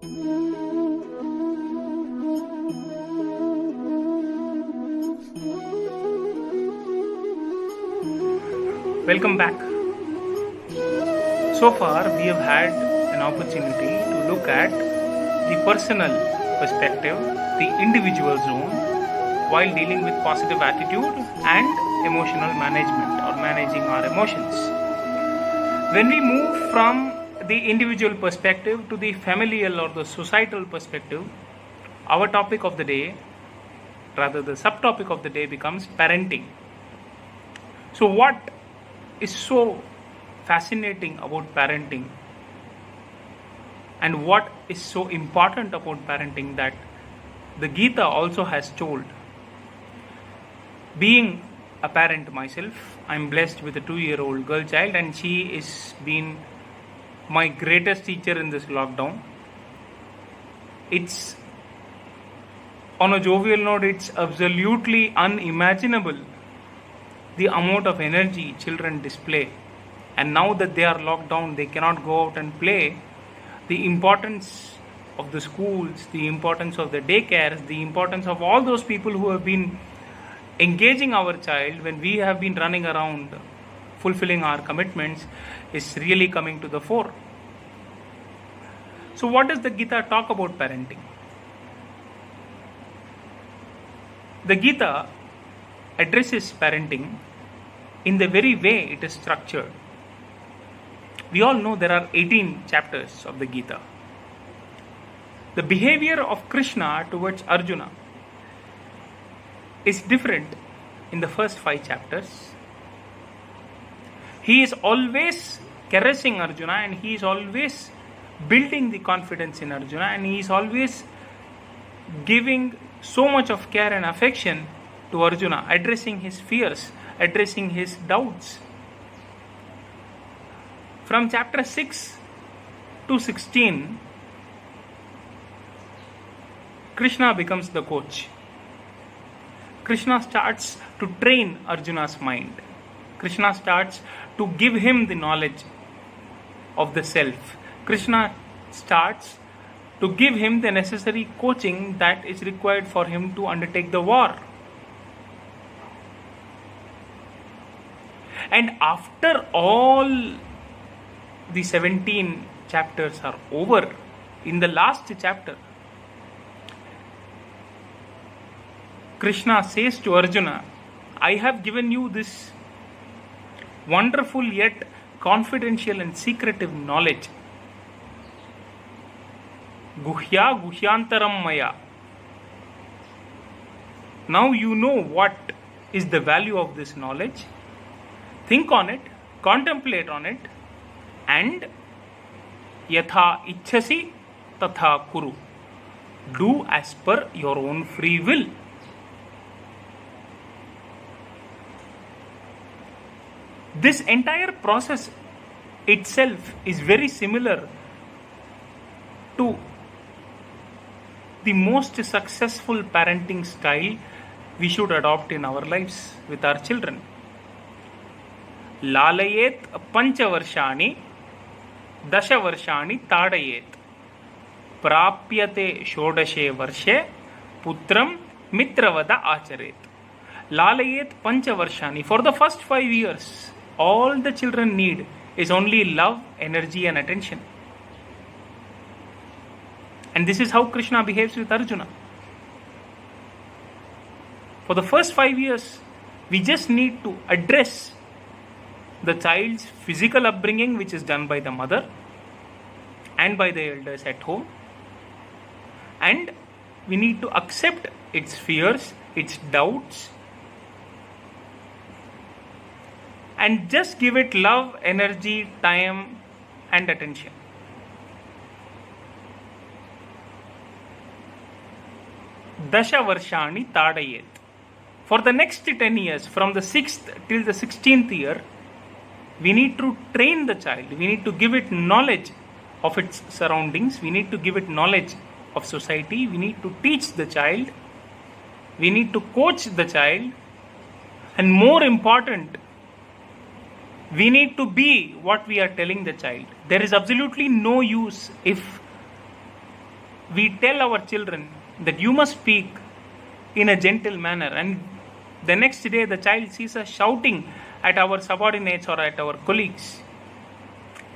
Welcome back. So far, we have had an opportunity to look at the personal perspective, the individual zone, while dealing with positive attitude and emotional management or managing our emotions. When we move from the individual perspective to the familial or the societal perspective, our topic of the day, rather the subtopic of the day, becomes parenting. So, what is so fascinating about parenting, and what is so important about parenting that the Gita also has told? Being a parent myself, I'm blessed with a 2-year-old girl child, and she is been my greatest teacher in this lockdown. It's on a jovial note, it's absolutely unimaginable the amount of energy children display, and now that they are locked down, they cannot go out and play. The importance of the schools, the importance of the daycares, the importance of all those people who have been engaging our child when we have been running around fulfilling our commitments is really coming to the fore. So what does the Gita talk about parenting? The Gita addresses parenting in the very way it is structured. We all know there are 18 chapters of the Gita. The behavior of Krishna towards Arjuna is different in the first 5 chapters. He is always caressing Arjuna, and he is always building the confidence in Arjuna, and he is always giving so much of care and affection to Arjuna, addressing his fears, addressing his doubts. From chapter 6 to 16, Krishna becomes the coach. Krishna starts to train Arjuna's mind. Krishna starts to give him the knowledge of the self. Krishna starts to give him the necessary coaching that is required for him to undertake the war. And after all the 17 chapters are over, in the last chapter, Krishna says to Arjuna, I have given you this wonderful yet confidential and secretive knowledge. Guhya guhyantaram maya. Now you know what is the value of this knowledge. Think on it, contemplate on it, and yatha ichhasi tatha kuru. Do as per your own free will. This entire process itself is very similar to the most successful parenting style we should adopt in our lives with our children. Lalayet panchavarshani dashavarshani tadayet prapyate shodashe varshe putram mitravada acharet. Lalayet panchavarshani. For the first 5 years, all the children need is only love, energy and attention. And this is how Krishna behaves with Arjuna. For the first 5 years, we just need to address the child's physical upbringing, which is done by the mother and by the elders at home. And we need to accept its fears, its doubts, and just give it love, energy, time and attention. Dasha Varshani Tadayet. For the next 10 years, from the 6th till the 16th year, we need to train the child. We need to give it knowledge of its surroundings. We need to give it knowledge of society. We need to teach the child. We need to coach the child. And more important, we need to be what we are telling the child. There is absolutely no use if we tell our children that you must speak in a gentle manner, and the next day the child sees us shouting at our subordinates or at our colleagues.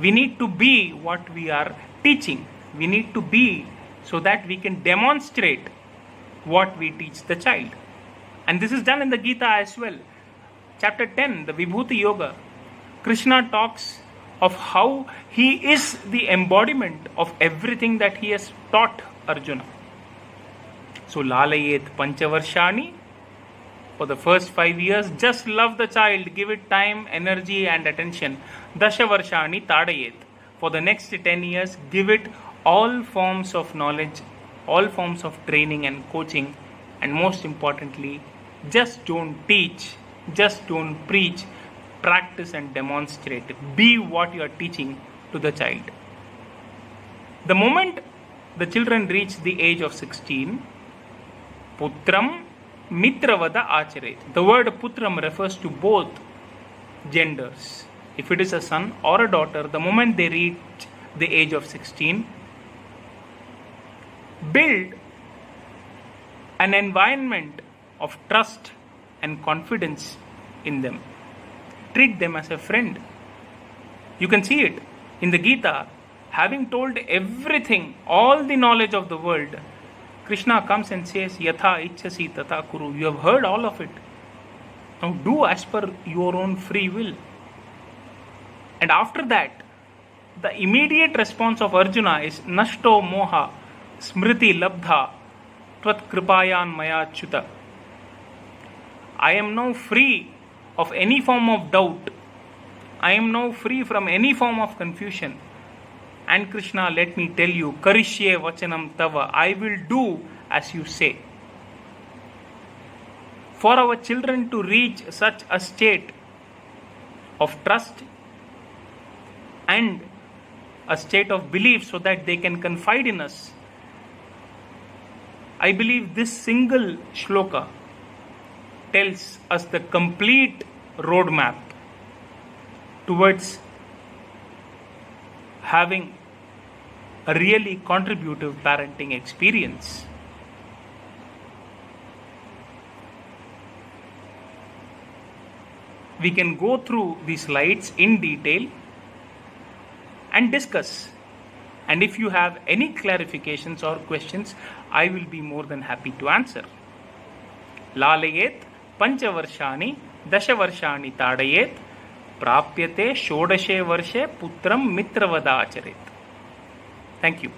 We need to be what we are teaching. We need to be so that we can demonstrate what we teach the child. And this is done in the Gita as well. Chapter 10, the Vibhuti Yoga, Krishna talks of how he is the embodiment of everything that he has taught Arjuna. So, Lalayet Panchavarshani, for the first 5 years, just love the child, give it time, energy, and attention. Dashavarshani Tadayet, for the next 10 years, give it all forms of knowledge, all forms of training and coaching, and most importantly, just don't teach, just don't preach, practice and demonstrate. Be what you are teaching to the child. The moment the children reach the age of 16, Putram Mitravada Acharet. The word Putram refers to both genders. If it is a son or a daughter, the moment they reach the age of 16, build an environment of trust and confidence in them. Treat them as a friend. You can see it in the Gita. Having told everything, all the knowledge of the world, Krishna comes and says, Yatha Ichchasi Tata Kuru. You have heard all of it. Now do as per your own free will. And after that, the immediate response of Arjuna is Nashto Moha Smriti Labdha Tvat Kripayan Maya Chuta. I am now free of any form of doubt. I am now free from any form of confusion. And Krishna, let me tell you, Karishye Vachanam Tava, I will do as you say. For our children to reach such a state of trust and a state of belief so that they can confide in us, I believe this single shloka tells us the complete roadmap towards having a really contributive parenting experience. We can go through these slides in detail and discuss. And if you have any clarifications or questions, I will be more than happy to answer. Lalayet Panchavarshani Dashavarshani Tadayet Prapyate Shodashe Varshe Putram Mitravada Acharet. Thank you.